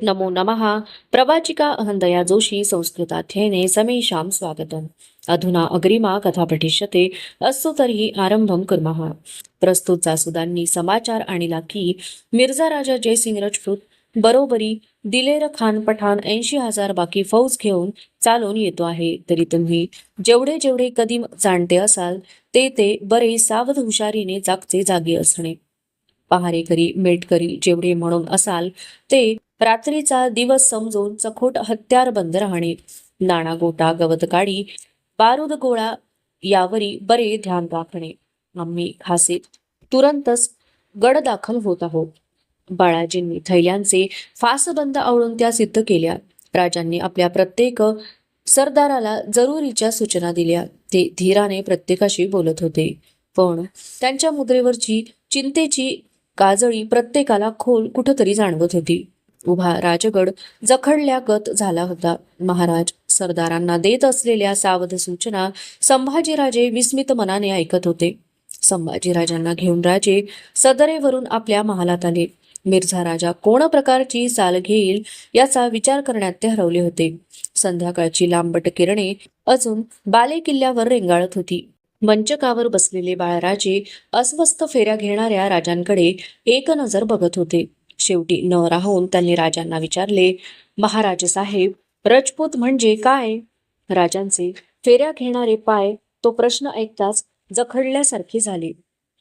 नमो नमः। प्रवाचिका अहंदया जोशी संस्कृताध्ययने समेषां स्वागतम्। अधुना अग्रिमा कथा पठिष्यते। अस्तु तर्हि आरंभं कुर्मः। प्रस्तुत जासुदांनी समाचार आणला की मिर्झा राजा जयसिंग राजपूत बरोबरी दिलेर खान पठाण 80,000 बाकी फौज घेऊन चालून येतो आहे। तरी तुम्ही जेवढे जेवढे कदीम जाणते असाल ते बरे सावध हुशारीने जागचे जागी असणे, पहारेकरी मेटकरी जेवढे म्हणून असाल ते रात्रीचा दिवस समजून चखोट हत्यार बंद राहणे, नाणा गोटा गवतकाडी बारूद गोळा यावरी बरे ध्यान राखणे। आम्ही खासे तुरंतच गड दाखल होत आहोत। बाळाजींनी थैल्यांचे फासबंद आवळून त्या सिद्ध केल्या। राजांनी आपल्या प्रत्येक सरदाराला जरुरीच्या सूचना दिल्या। ते धीराने प्रत्येकाशी बोलत होते, पण त्यांच्या मुद्रेवरची चिंतेची काजळी प्रत्येकाला खोल कुठंतरी जाणवत होती। उभा राजगड जखडल्यागत झाला होता। महाराज सरदारांना देत असलेल्या सावध सूचना संभाजीराजे विस्मित मनाने ऐकत होते। संभाजीराजांना घेऊन राजे सदरेवरून आपल्या महालात आले। मिर्झा राजा कोण प्रकारची चाल घेईल याचा विचार करण्यात ते हरवले होते। संध्याकाळची लांबट किरणे अजून बाले किल्ल्यावर रेंगाळत होती। मंचकावर बसलेले बाळराजे अस्वस्थ फेऱ्या घेणाऱ्या राजांकडे एक नजर बघत होते। शेवटी न राहून त्यांनी राजांना विचारले, महाराज साहेब, राजपूत म्हणजे काय? राजांचे फेऱ्या घेणारे पाय तो प्रश्न ऐकताच जखडल्यासारखे झाले।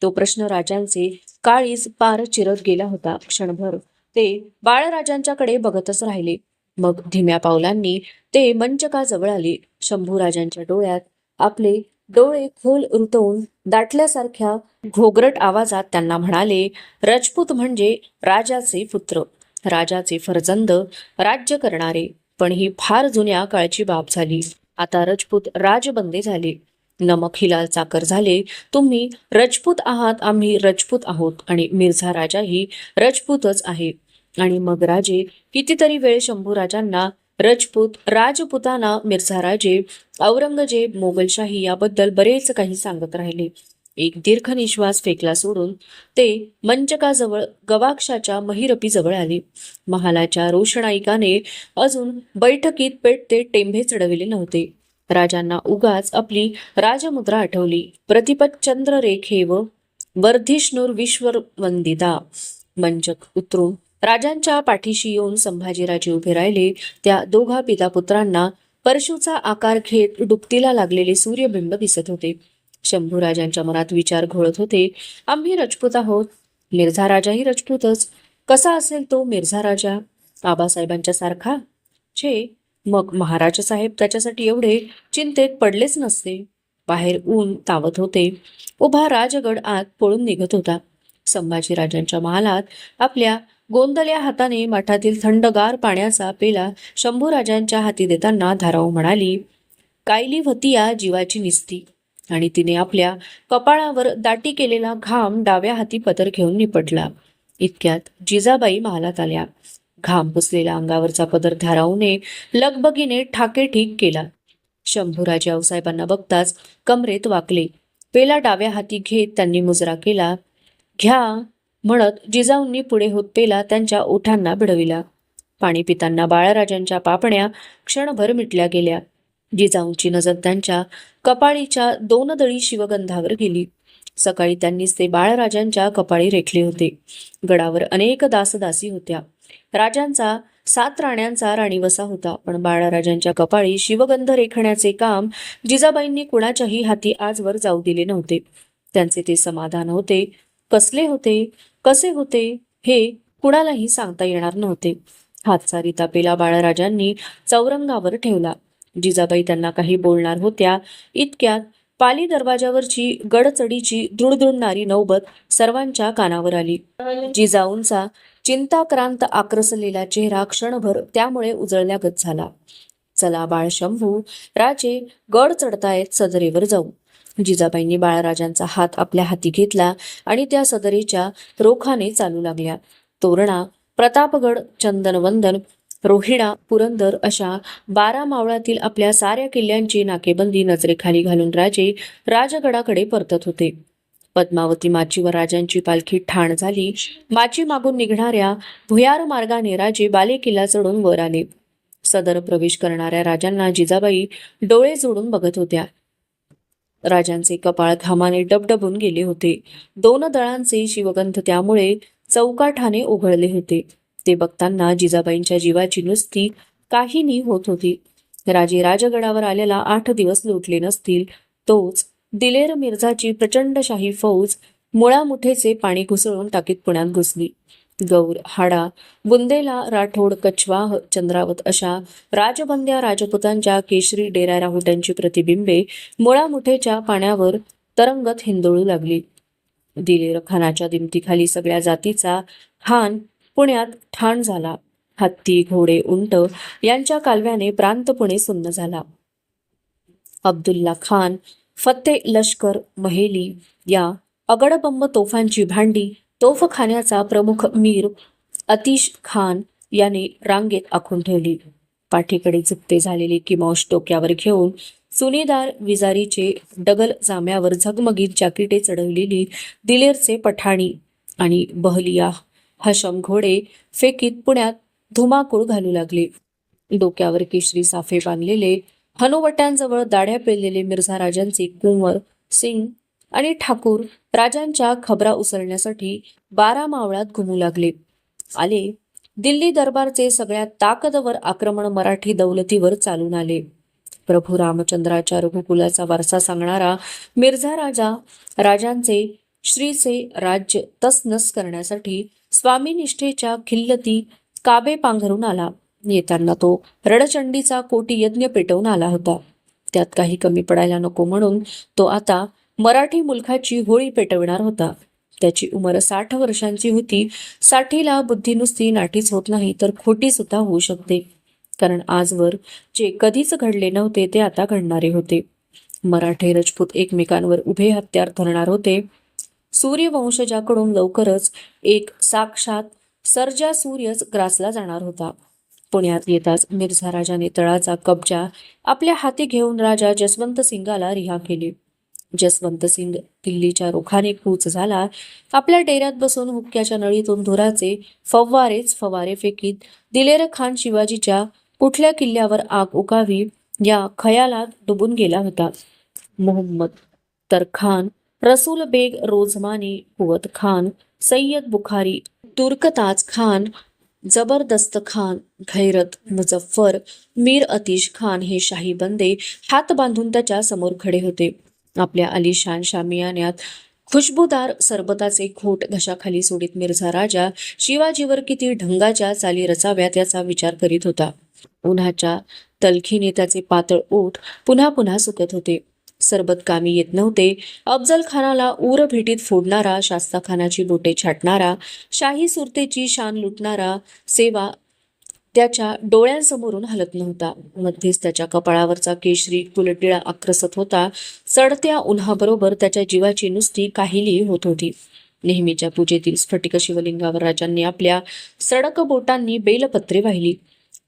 तो प्रश्न राजांचे काळीज पार चिरत गेला होता। क्षणभर ते बाळराजांच्याकडे बघतच राहिले। मग धीम्या पावलांनी ते मंचकाजवळ आले। शंभूराजांच्या डोळ्यात आपले डोळे खोल रुतवून दाटल्यासारख्या घोगरट आवाजात त्यांना म्हणाले, राजपूत म्हणजे राजाचे पुत्र, राजाचे फर्जंद, राज्य करणारे। पण ही फार जुन्या काळची बाब झाली। आता राजपूत राजबंदे झाले, नमक हिलाल चाकर झाले। तुम्ही राजपूत आहात, आम्ही राजपूत आहोत आणि मिर्झा राजाही राजपूतच आहे। आणि मग राजे कितीतरी वेळ शंभूराजांना राजपूत, राजपुताना, मिर्झा राजे, औरंगजेब, मोगलशाही याबद्दल बरेच काही सांगत राहिले। एक दीर्घ निश्वास फेकला सोडून ते मंचकाजवळ गवाक्षाच्या महिरपीजवळ आले। महालाच्या रोषणाईकाने अजून बैठकीत पेटते टेंभे चढविले नव्हते। राजांना उगाच आपली राजमुद्रा आठवली, प्रतिपत चंद्र रेखेव वर्धिष्णुर विश्ववंदिता। मंचक उतरून राजांच्या पाठीशी येऊन संभाजीराजे उभे राहिले। त्या दोघा पितापुत्रांना परशुचा आकार घेत डुबतीला लागलेले सूर्यबिंब दिसत होते। शंभूराजांच्या मनात विचार घोळत होते, आम्ही राजपूत आहोत, मिर्झा राजाही राजपूतच। कसा असेल तो मिर्झा राजा? आबासाहेबांच्या सारखा? छे, मग महाराज साहेब त्याच्यासाठी एवढे चिंतेत पडलेच नसते। बाहेर ऊन तावत होते। उभा राजगड आत पळून निघत होता। संभाजीराजांच्या महालात आपल्या गोंदल्या हाताने मठातील थंडगार पाण्याचा पेला शंभूराजांच्या हाती देताना धाराऊ म्हणाली, कायली व्हती या जीवाची निस्ती। आणि तिने आपल्या कपाळावर दाटी केलेला घाम डाव्या हाती पदर घेऊन निपटला। इतक्यात जिजाबाई महालात आल्या। घाम पुसलेला अंगावरचा पदर धाराऊने लगबगीने ठाके ठीक केला। शंभूराजे आऊसाहेबांना बघताच कमरेत वाकले। पेला डाव्या हाती घेत त्यांनी मुजरा केला। घ्या म्हणत जिजाऊंनी पुढे होत पेला त्यांच्या ओठांना भिडविला। पाणी पिताना बाळराजांच्या पापण्या क्षणभर मिटल्या गेल्या। जिजाऊंची नजर त्यांच्या कपाळीच्या 2 दळी शिवगंधावर गेली। सकाळी त्यांनीच ते बाळराजांच्या कपाळी रेखले होते। गडावर अनेक दासदासी होत्या। राजांचा 7 राण्यांचा राणीवसा होता, पण बाळराजांच्या कपाळी शिवगंध रेखण्याचे काम जिजाबाईंनी कुणाच्याही हाती आजवर जाऊ दिले नव्हते। त्यांचे ते समाधान होते, कसले होते, कसे होते हे कुणालाही सांगता येणार नव्हते। हातचा रिता पेला बाळराजांनी चौरंगावर ठेवला। जिजाबाई त्यांना काही बोलणार होत्या, इतक्यात पाली दरवाजावरची गडचडीची दुडदुडणारी नौबत सर्वांच्या कानावर आली। जिजाऊंचा चिंताक्रांत आक्रसलेला चेहरा क्षणभर त्यामुळे उजळल्यागत झाला। चला बाळ शंभू राजे, गड चढतायत, सदरेवर जाऊ। जिजाबाईंनी बाळराजांचा हात आपल्या हाती घेतला आणि त्या सदरेच्या रोखाने चालू लागल्या। तोरणा, प्रतापगड, चंदनवंदन, रोहिणा, पुरंदर अशा 12 मावळातील आपल्या साऱ्या किल्ल्यांची नाकेबंदी नजरेखाली घालून राजे राजगडाकडे परतत होते। पद्मावती माचीवर राजांची पालखी ठाण झाली. माची मागून निघणाऱ्या भुयार मार्गाने राजे बालेकिल्ला चढून वर आले. सदर प्रवेश करणाऱ्या राजांना जिजाबाई डोळे जोडून बघत होत्या. राजांचे कपाळ घामाने डबडबून गेले होते. दोन दळांचे शिवगंध त्यामुळे चौकाठाने ओघळले होते. ते बघताना जिजाबाईंच्या जीवाची नुसती काहिनी होत होती. राजे राजगडावर आलेला 8 दिवस लोटले नसतील, तोच दिलेर मिर्झाची प्रचंड शाही फौज मुळामुठेचे पाणी घुसळून टाकीत पुण्यात घुसली. गौर, हाडा, बुंदेला, राठोड, कछवाह, चंद्रावत अशा राजबंद्या राजपुतांच्या केशरी डेरा राहुट्यांची प्रतिबिंबे मुळामुठेच्या पाण्यावर तरंगत हिंदोळू लागली. दिलेर खानाच्या दिमतीखाली सगळ्या जातीचा खान पुण्यात ठाण झाला. हत्ती, घोडे, उंट यांच्या कालव्याने प्रांत पुणे सुन्न झाला. अब्दुल्ला खान, फत्ते लष्कर, महेली या अगडबंब तोफांची भांडी तोफखान्याचा प्रमुख मीर अतिश खान याने रांगेत आखून ठेवली. पाठीकडे झुकते झालेले किमोश डोक्यावर घेऊन चुनीदार विजारीचे डगल जाम्यावर झगमगीत जाकिटे चढवलेली दिलेरचे पठाणी आणि बहलिया हशम घोडे फेकीत पुण्यात धुमाकूळ घालू लागले. डोक्यावर केशरी साफे बांधलेले हनुवट्यांजवळ दाढ्या पेरलेले मिर्झा राजांचे कुंवर, सिंग आणि ठाकूर राजांच्या खबरा उसळण्यासाठी 12 मावळात घुमू लागले. आले. दिल्ली दरबारचे सगळ्यात ताकदवर आक्रमण मराठी दौलतीवर चालून आले. प्रभू रामचंद्राच्या रघुकुलाचा वारसा सांगणारा मिर्झा राजा राजांचे श्रीचे राज्य तसनस करण्यासाठी स्वामीनिष्ठेच्या खिल्लती काबे पांघरून आला. येताना तो रणचंडीचा कोटी यज्ञ पेटवून आला होता. त्यात काही कमी पडायला नको म्हणून तो आता मराठी मुलखाची होळी पेटविणार होता. त्याची उमर 60 वर्षांची होती. 60ला बुद्धी नुसती नाटीच होत नाही तर खोटी सुद्धा होऊ शकते. कारण आजवर जे कधीच घडले नव्हते ते आता घडणारे होते. मराठे राजपूत एकमेकांवर उभे हत्यार धरणार होते. सूर्यवंशजाकडून लवकरच एक साक्षात सर्जा सूर्यच ग्रासला जाणार होता. पुण्यात येताच मिर्झा राजाने तळाचा कब्जा आपल्या हाती घेऊन राजा जसवंत सिंगाला रिहा केले. जसवंत सिंग दिल्लीच्या रोखाने कूच झाला. आपल्या डेऱ्यात बसून हुक्क्याच्या नळीतून धुराचे फव्वारेच फवारे फेकीत दिलेर खान शिवाजीच्या कुठल्या किल्ल्यावर आग उकावी या खयालात डुबून गेला होता. मोहम्मद तरखान, रसूल बेग रोजमानी, कुवत खान, सय्यद बुखारी, तुर्कताज खान, जबरदस्त खान, घैरत, मुझफ्फर, मीर अतिश खान हे शाही बंदे हात बांधून त्याच्या समोर खडे होते. आपल्या आलिशान शामियान्यात खुशबूदार सरबताचे घोट घशाखाली सोडीत मिर्झा राजा शिवाजीवर किती ढंगाच्या चाली रचाव्यात याचा विचार करीत होता. उन्हाच्या तलखीने त्याचे पातळ ओठ पुन्हा पुन्हा सुकत होते. सरबत कामी येत नव्हते. अफजल खानाला उर भेटीत फोडणारा, शास्ताखानाची बोटे छाटणारा, शाही सुरतेची शान लुटणारा सेवा त्याच्या डोळ्यांसमोरून हलत नव्हता. मध्येच त्याच्या कपाळावरचा केशरी कुलटिळा आक्रसत होता. चढत्या उन्हाबरोबर त्याच्या जीवाची नुसती काहिली होत होती. नेहमीच्या पूजेतील स्फटिक शिवलिंगावर राजांनी आपल्या सडक बोटांनी बेलपत्रे वाहिली.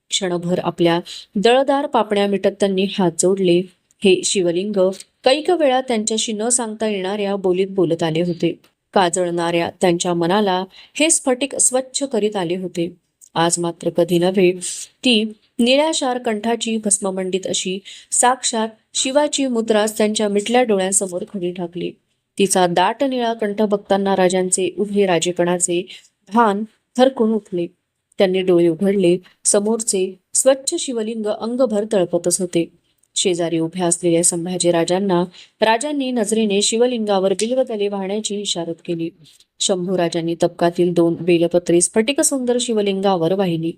क्षणभर आपल्या दळदार पापण्या मिटत त्यांनी हात जोडले. हे शिवलिंग कैक वेळा त्यांच्याशी न सांगता येणाऱ्या बोलीत बोलत आले होते. काजळणाऱ्या त्यांच्या मनाला हे स्फटिक स्वच्छ करीत आले होते. आज मात्र कधी नव्हे. ती निळ्याशार कंठाची भस्ममंडित अशी साक्षात शिवाची मुद्राच त्यांच्या मिटल्या डोळ्यांसमोर खडी ठाकली. तिचा दाट निळा कंठ बघताना राजांचे उभे राजेपणाचे भान थरकून उठले. त्यांनी डोळे उघडले. समोरचे स्वच्छ शिवलिंग अंगभर तळपतच होते. शेजारी उभ्या असलेल्या संभाजी राजांनी नजरेने शिवलिंगावर बिल्वदले वाहण्याची इशारत केली. शंभूराजांनी तबकातील 2 बेलपत्रे स्फटिक सुंदर शिवलिंगावर वाहिली.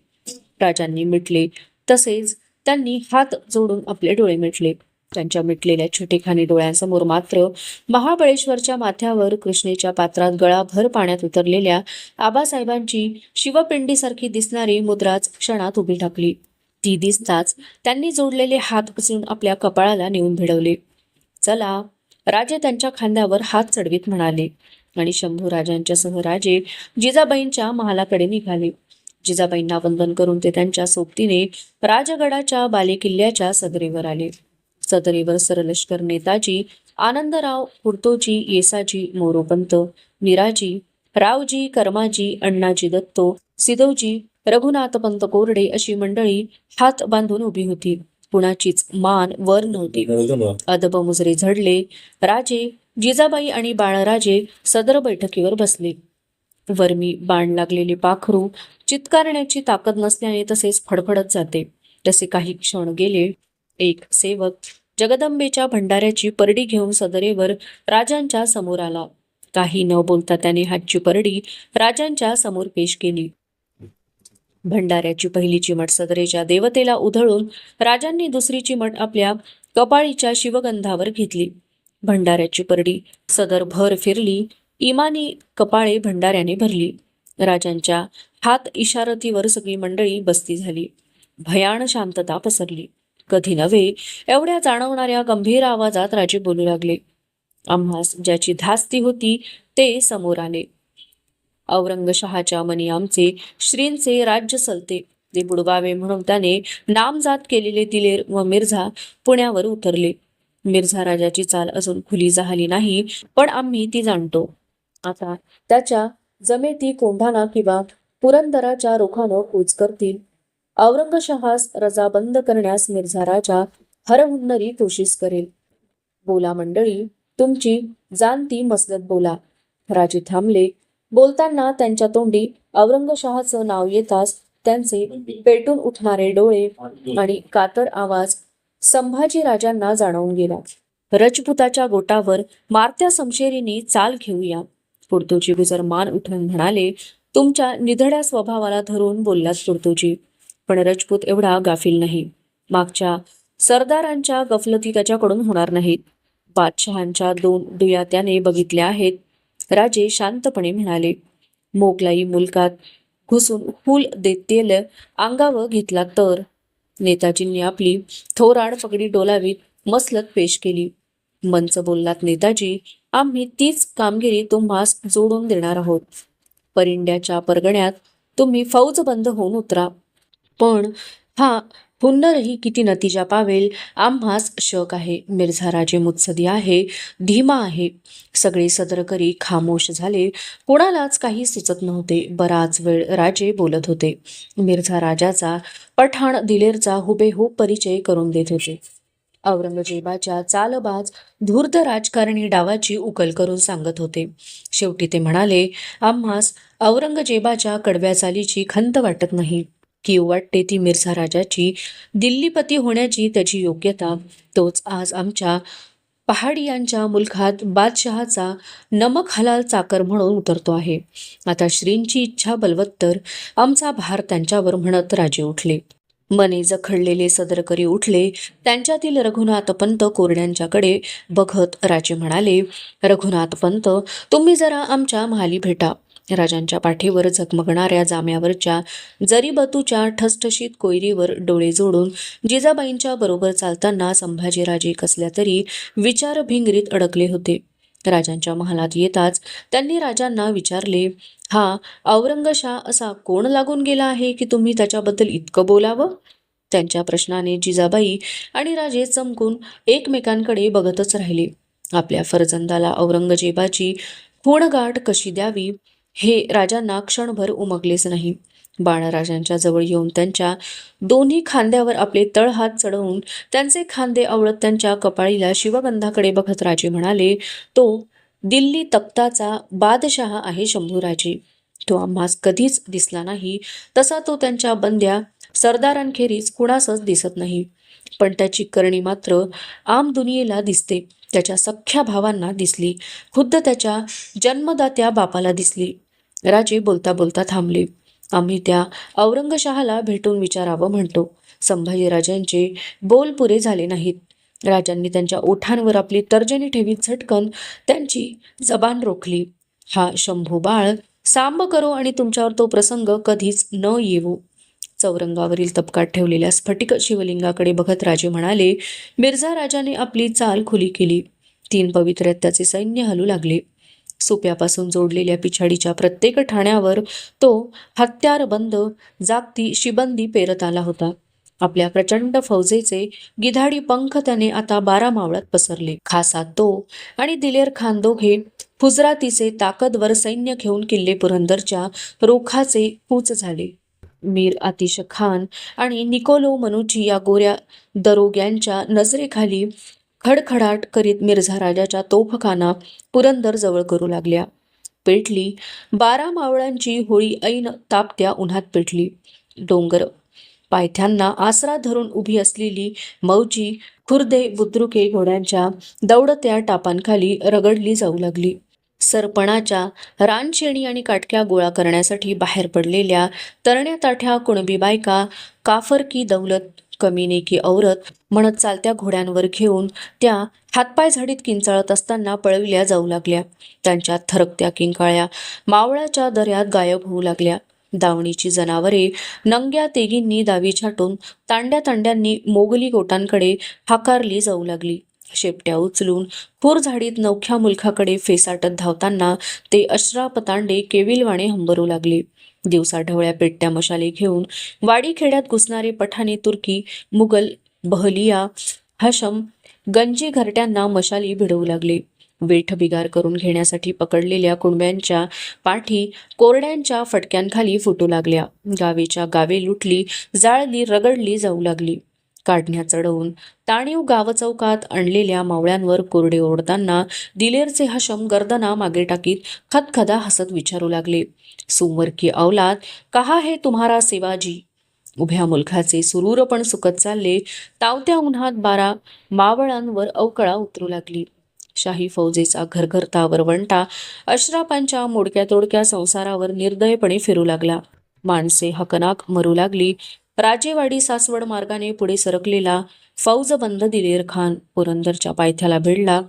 राजांनी मिटले तसेच त्यांनी हात जोडून आपले डोळे मिटले. त्यांच्या मिटलेल्या छोटेखानी डोळ्यांसमोर मात्र महाबळेश्वरच्या माथ्यावर कृष्णेच्या पात्रात गळाभर पाण्यात उतरलेल्या आबासाहेबांची शिवपिंडीसारखी दिसणारी मुद्राच क्षणात उभी ठाकली. ती दिसताच त्यांनी जोडलेले हात उचलून आपल्या कपाळाला नेऊन भिडवले. चला, राजे त्यांच्या खांद्यावर हात चढवीत म्हणाले आणि शंभूराजांच्यासह राजे जिजाबाईंच्या महालाकडे निघाले. जिजाबाईंना वंदन करून ते त्यांच्या सोबतीने राजगडाच्या बालेकिल्ल्याच्या सदरेवर आले. सदरेवर सरलष्कर नेताजी आनंदराव हुर्तोजी, येसाजी मोरोपंत, निराजी, रावजी, कर्माजी, अण्णाजी दत्तो, सिदोजी, रघुनाथपंत कोरडे अशी मंडळी हात बांधून उभी होती. कुणाचीच मान वर नव्हती. अदब मुजरे झडले. राजे, जिजाबाई आणि बाळराजे सदर बैठकीवर बसले. वरमी बाण लागलेले पाखरू चित्कारण्याची ताकद नसल्याने तसेच फडफडत जाते. तसे काही क्षण गेले. एक सेवक जगदंबेच्या भंडाऱ्याची परडी घेऊन सदरेवर राजांच्या समोर आला. काही न बोलता त्याने हातची परडी राजांच्या समोर पेश केली. भंडाऱ्याची पहिली चिमट सदरेच्या देवतेला उधळून राजांनी दुसरी चिमट आपल्या कपाळीच्या शिवगंधावर घेतली. भंडाऱ्याची परडी सदर भर फिरली. इमानी कपाळे भंडाऱ्याने भरली. राजांच्या हात इशारतीवर सगळी मंडळी बसती झाली. भयान शांतता पसरली. कधी नव्हे एवढ्या जाणवणाऱ्या गंभीर आवाजात राजे बोलू लागले. आम्हास ज्याची धास्ती होती ते समोर आले. औरंगशहाच्या मनी आमचे श्रींचे राज्य सलते. ते बुडवावे म्हणून त्याने नामजात केलेले दिलेर व मिर्झा पुण्यावर उतरले. मिर्झा राजाची चाल अजून खुली झाली नाही, पण आम्ही ती जाणतो. आता त्याच्या जमेती कोंढाणा किंवा पुरंदराच्या रोखानं कूच करतील. औरंगशहास रजा बंद करण्यास मिर्झा राजा हरहुन्नरी कोशिश करेल. बोला मंडळी, तुमची जाणती मसलत बोला. राजे थांबले. बोलताना त्यांच्या तोंडी औरंगशहाचं नाव येताच त्यांचे पेटून उठणारे डोळे आणि कातर आवाज संभाजी राजांना जाणवून गेला. रजपुताच्या गोटावर मारत्या समशेरीने चाल घेऊया. हुर्तोजी गुजर मान उठवून म्हणाले. तुमच्या निधड्या स्वभावाला धरून बोललात हुर्तोजी, पण रजपूत एवढा गाफील नाही. मागच्या सरदारांच्या गफलती त्याच्याकडून होणार नाहीत. बादशहांच्या 2 डुया त्याने बघितल्या आहेत. राजे शांतपणे म्हणाले. मोगलाई मुलकात घुसून फूल देतेल अंगावर घेतला तर. नेताजींनी आपली थोराड पगडी डोलावीत मसलत पेश केली. मंच बोललात नेताजी, आम्ही तीच कामगिरी तुम्हास जोडून देणार आहोत. परिंड्याच्या परगण्यात तुम्ही फौजबंद होऊन उतरा. पण हा हुन्नरही किती नतीजा पावेल आम्हास शक आहे. मिर्झा राजे मुत्सदी आहे, धीमा आहे. सगळे सदरकरी खामोश झाले. कोणालाच काही सुचत नव्हते. बराच वेळ राजे बोलत होते. मिर्झा राजाचा पठाण दिलेरचा हुबेहूब परिचय करून देत होते. औरंगजेबाच्या चालबाज धूर्त राजकारणी डावाची उकल करून सांगत होते. शेवटी ते म्हणाले, आम्हास औरंगजेबाच्या कडव्या चालीची खंत वाटत नाही. कीव वाटते ती मिर्झा राजाची. दिल्लीपती होण्याची त्याची योग्यता. तोच आज आमच्या पहाडियांच्या मुलखात बादशहाचा नमक हलाल चाकर म्हणून उतरतो आहे. आता श्रींची इच्छा बलवत्तर, आमचा भार त्यांच्यावर म्हणत राजे उठले. मने जखडलेले सदरकरी उठले. त्यांच्यातील रघुनाथपंत कोरड्यांच्याकडे बघत राजे म्हणाले, रघुनाथपंत, तुम्ही जरा आमच्या महाली भेटा. राजांच्या पाठीवर झगमगणाऱ्या जाम्यावरच्या जरीबतूच्या ठसठशीत कोयरीवर डोळे जोडून जिजाबाईंच्या बरोबर चालताना संभाजीराजे कसल्या तरी विचारभिंगरीत अडकले होते. राजांच्या महालात येताच त्यांनी राजांना विचारले, हा औरंगशाह असा कोण लागून गेला आहे की तुम्ही त्याच्याबद्दल इतकं बोलावं? त्यांच्या प्रश्नाने जिजाबाई आणि राजे चमकून एकमेकांकडे बघतच राहिले. आपल्या फर्जंदाला औरंगजेबाची खूणगाठ कशी द्यावी हे राजांना क्षणभर उमगलेच नाही. बाळराजांच्या जवळ येऊन त्यांच्या दोन्ही खांद्यावर आपले तळहात चढवून त्यांचे खांदे आवळत त्यांच्या कपाळीला शिवगंधाकडे बघत राजे म्हणाले, तो दिल्ली तख्ताचा बादशहा आहे शंभूराजे. तो आम्हास कधीच दिसला नाही. तसा तो त्यांच्या बंद्या सरदारांखेरीज कुणासच दिसत नाही. पण त्याची करणी मात्र आम दुनियेला दिसते. त्याच्या सख्ख्या भावांना दिसली. खुद्द त्याच्या जन्मदात्या बापाला दिसली. राजे बोलता बोलता थांबले. आम्ही त्या औरंगशहाला भेटून विचारावं म्हणतो. संभाजीराजांचे बोल पुरे झाले नाहीत. राजांनी त्यांच्या ओठांवर आपली तर्जनी ठेवीत झटकन त्यांची जबान रोखली. हा शंभू बाळ सांब करो आणि तुमच्यावर तो प्रसंग कधीच न येवो. चौरंगावरील तबकात ठेवलेल्या स्फटिक शिवलिंगाकडे बघत राजे म्हणाले, मिर्झा राजाने आपली चाल खुली केली. 3 पवित्र्यात त्याचे सैन्य हलू लागले. सोप्यापासून जोडलेल्या पिछाडीच्या प्रत्येक ठाण्यावर तो हत्यारबंद जागती शिबंदी पेरत आला होता. आपल्या प्रचंड फौजेचे गिधाडी पंख त्याने आता 12 मावळात पसरले. खासा तो आणि दिलेर खान दोघे फुजरातीचे ताकदवर सैन्य घेऊन किल्ले पुरंदरच्या रोखाचे कूच झाले. मीर आतिश खान आणि निकोलो मनुची या गोऱ्या दरोग्यांच्या नजरेखाली खडखडाट करीत मिर्झा राजाच्या तोफखाना पुरंदर जवळ करू लागल्या. पेटली 12 मावळांची होळी ऐन तापत्या उन्हात पेटली. डोंगर पायथ्यांना आसरा धरून उभी असलेली मौजी खुर्दे बुद्रुके घोड्यांच्या दौडत्या टापांखाली रगडली जाऊ लागली. सरपणाच्या रानशेणी आणि काटक्या गोळा करण्यासाठी बाहेर पडलेल्या तरण्या ताठ्या कुणबी बायका काफर की दौलत कमीने की औरत म्हणत चालत्या घोड्यांवर घेऊन त्या हातपाय झाडीत किंचाळत असताना पळविल्या जाऊ लागल्या. त्यांच्या थरकत्या किंकाळ्या मावळाच्या दऱ्यात गायब होऊ लागल्या. दावणीची जनावरे नंग्या तेगींनी दावी छाटून तांड्या तांड्यांनी मोगली गोटांकडे हाकारली जाऊ लागली. शेपट्या उचलून खूर झाडीत नवख्या मुलखाकडे फेसाटत धावताना ते अश्राप तांडे केविलवाणे हंबरू लागले. दिवसा ढवळ्या पेटत्या मशाली घेऊन वाडीखेड्यात घुसणारे पठाणी, तुर्की, मुघल, बहलिया, हशम, गंजी घरट्यांना मशाली भिडवू लागले. वेठ बिगार करून घेण्यासाठी पकडलेल्या कुणब्यांच्या पाठी कोरड्यांच्या फटक्यांखाली फुटू लागल्या. गावेच्या गावे लुटली, जाळली, रगडली जाऊ लागली. काढण्या चढवून ताणीव गावचौकात आणलेल्या मावळ्यांवर कोरडे ओढताना दिलेरचे हशम गर्दना मागे टाकीत खदखदा हसत विचारू लागले, सुमर की औलाद, कहा है तुम्हारा शिवाजी? उभ्या मुलखाचे सुरूरपण सुकत चालले. तावत्या उन्हात 12 मावळांवर अवकळा उतरू लागली. शाही फौजेचा घरघरता वरवंटा अश्रापांच्या मोडक्या तोडक्या संसारावर निर्दयपणे फिरू लागला. माणसे हकनाक मरू लागली. राजेवाडी सासवड मार्गाने पुढे सरकलेला फौजबंद दिलेर खान पुरंदरच्या पायथ्याला भिडला.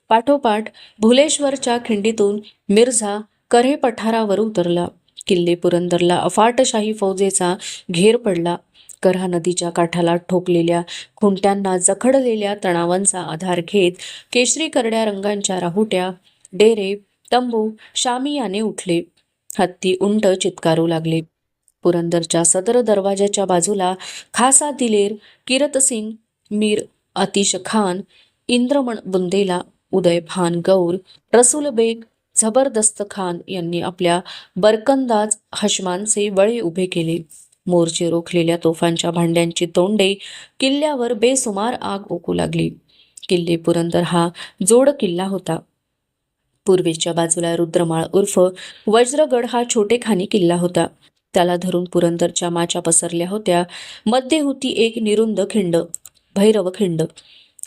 पाठोपाठ भुलेश्वरच्या खिंडीतून मिर्झा करे पठारावर उतरला. किल्ले पुरंदरला अफाट शाही फौजेचा घेर पडला. कऱ्हा नदीच्या काठाला ठोकलेल्या खुंट्यांना जखडलेल्या तणावांचा आधार घेत केशरी करड्या रंगांच्या राहुट्या, डेरे, तंबू शामियाने उठले. हत्ती उंट चित्कारू लागले. पुरंदरच्या सदर दरवाजाच्या बाजूला खासा दिलेर, किरतसिंग, मीर आतिश खान, इंद्रमण बुंदेला, उदय भान गौर, रसूल बेग, जबरदस्त खान यांनी आपल्या बरकंदाज हशमांचे वळे उभे केले. मोर्चे रोखलेल्या तोफांच्या भांड्यांची तोंडे किल्ल्यावर बेसुमार आग ओकू लागली. किल्ले पुरंदर हा जोड किल्ला होता. पूर्वेच्या बाजूला रुद्रमाळ उर्फ वज्रगड हा छोटेखानी किल्ला होता. त्याला धरून पुरंदरच्या माच्या पसरल्या होत्या. मध्ये होती एक निरुंद खिंड, भैरव खिंड.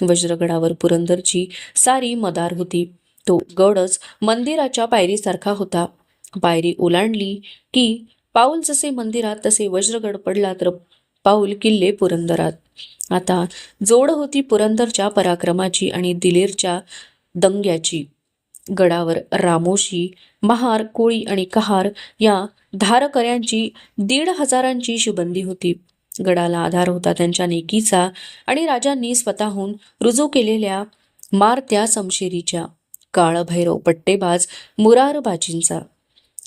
वज्रगडावर पुरंदरची सारी मदार होती. तो गडच मंदिराच्या पायरीसारखा होता. पायरी ओलांडली की पाऊल जसे मंदिरात तसे वज्रगड पडला तर पाऊल किल्ले पुरंदरात. आता जोड होती पुरंदरच्या पराक्रमाची आणि दिलेरच्या दंग्याची. गडावर रामोशी, महार, कोळी आणि कहार या धारकऱ्यांची 1,500 शिबंदी होती. गडाला आधार होता त्यांच्या नेकीचा आणि राजांनी स्वतःहून रुजू केलेल्या मारत्या समशेरीच्या. काळभैरव पट्टेबाज मुरारबाजींचा.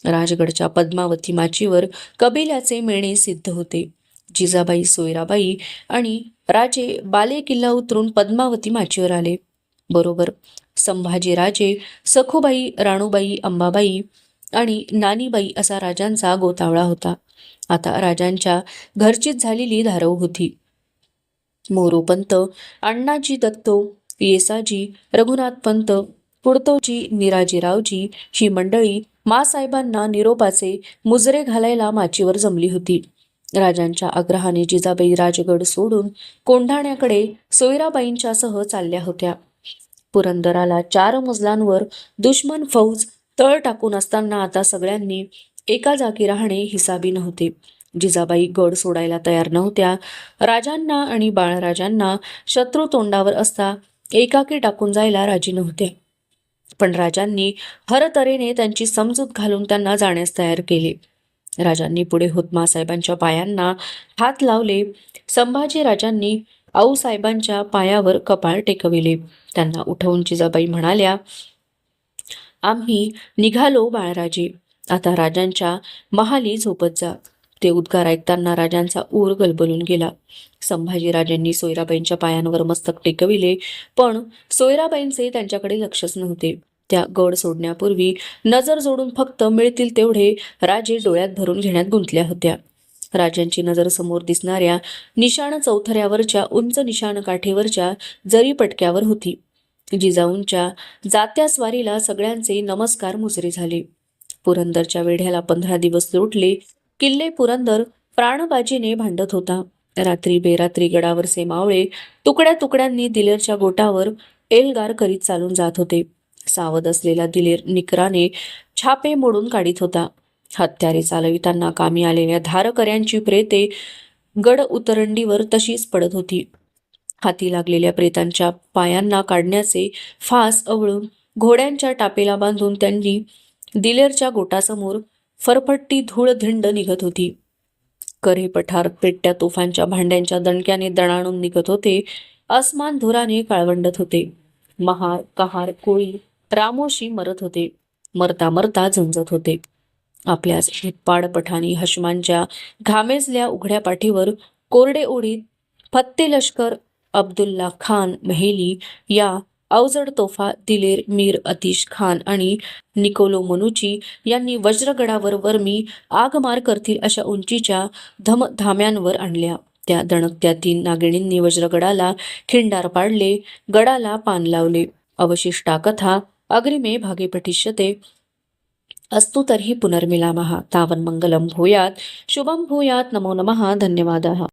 राजगडच्या पद्मावती माचीवर कबिल्याचे मेणे सिद्ध होते. जिजाबाई, सोयराबाई आणि राजे बाले किल्ला उतरून पद्मावती माचीवर आले. बरोबर संभाजीराजे, सखुबाई, राणूबाई, अंबाबाई आणि नानीबाई असा राजांचा गोतावळा होता. आता राजांच्या घरचीच झालेली धारव होती. मोरोपंत, अण्णाजी दत्तो, येसाजी, रघुनाथ पंत, पुडतोजी, निराजीरावजी ही मंडळी मासाहेबांना निरोपाचे मुजरे घालायला माचीवर जमली होती. राजांच्या आग्रहाने जिजाबाई राजगड सोडून कोंढाण्याकडे सोयराबाईंच्या सह चालल्या होत्या. पुरंदराला 4 मजलांवर दुश्मन फौज तळ टाकून असताना आता सगळ्यांनी एका जागी राहणे हिसाबी नव्हते. जिजाबाई गड सोडायला तयार नव्हत्या. राजांना आणि बाळराजांना शत्रू तोंडावर असता एकाकी टाकून जायला राजी नव्हत्या. पण राजांनी हरतऱ्हेने त्यांची समजूत घालून त्यांना जाण्यास तयार केले. राजांनी पुढे होत मासाहेबांच्या पायांना हात लावले. संभाजी राजांनी आऊसाहेबांच्या पायावर कपाळ टेकविले. त्यांना उठवून जिजाबाई म्हणाल्या, आम्ही निघालो बाळराजे, आता राजांच्या महाली झोपत जा. ते उद्गार ऐकताना राजांचा ऊर गलबलून गेला. संभाजीराजांनी सोयराबाईंच्या पायांवर मस्तक टेकविले, पण सोयराबाईंचे त्यांच्याकडे लक्षच नव्हते. त्या गड सोडण्यापूर्वी नजर जोडून फक्त मिळतील तेवढे राजे डोळ्यात भरून घेण्यात गुंतल्या होत्या. राजांची नजर समोर दिसणाऱ्या निशाण चौथऱ्यावरच्या उंच निशाण काठीवरच्या जरी पटक्यावर होती. जिजाऊंच्या जात्या स्वारीला सगळ्यांचे नमस्कार मुजरे झाले. पुरंदरच्या वेढ्याला 15 दिवस लोटले. किल्ले पुरंदर प्राणबाजीने भांडत होता. रात्री बेरात्री गडावरचे मावळे तुकड्या तुकड्यांनी दिलेरच्या गोटावर एल्गार करीत चालून जात होते. सावध असलेला दिलेर निकराने छापे मोडून काढीत होता. हत्यारे चालविताना कामी आलेल्या धारकऱ्यांची प्रेते गड उतरंडीवर तशीच पडत होती. हाती लागलेल्या प्रेतांच्या पायांना काढण्याचे फास अवळून घोड्यांच्या टापेला बांधून त्यांनी दिलेरच्या गोटासमोर फरफट्टी धूळ धिंड निघत होती. करे पठार पेटत्या तोफांच्या भांड्यांच्या दणक्याने दणाणून निघत होते. अस्मान धुराने काळवंडत होते. महार कहार कोळी रामोशी मरत होते. मरता मरता झंझत होते. आपल्याच हिप्पाड पठाणी हशमांच्या घामेजल्या उघड्या पाठीवर कोरडे ओढीत फत्ते लष्कर अब्दुल्ला खान मेहेली या अवजड तोफा दिलेर मीर अतिश खान आणि निकोलो मनुची यांनी वज्रगडावर वर्मी आगमार करतील अशा उंचीच्या धमधाम्यांवर आणल्या. त्या दणकत्या 3 नागिणींनी वज्रगडाला खिंडार पाडले, गडाला पान लावले. अवशिष्टा कथा अग्रिमे भागे पठिष्यते. अस्तु तर्हि पुनर्मिलामः. तावन्मंगलं भूयात्, शुभं भूयात्. नमो नमः. धन्यवादः.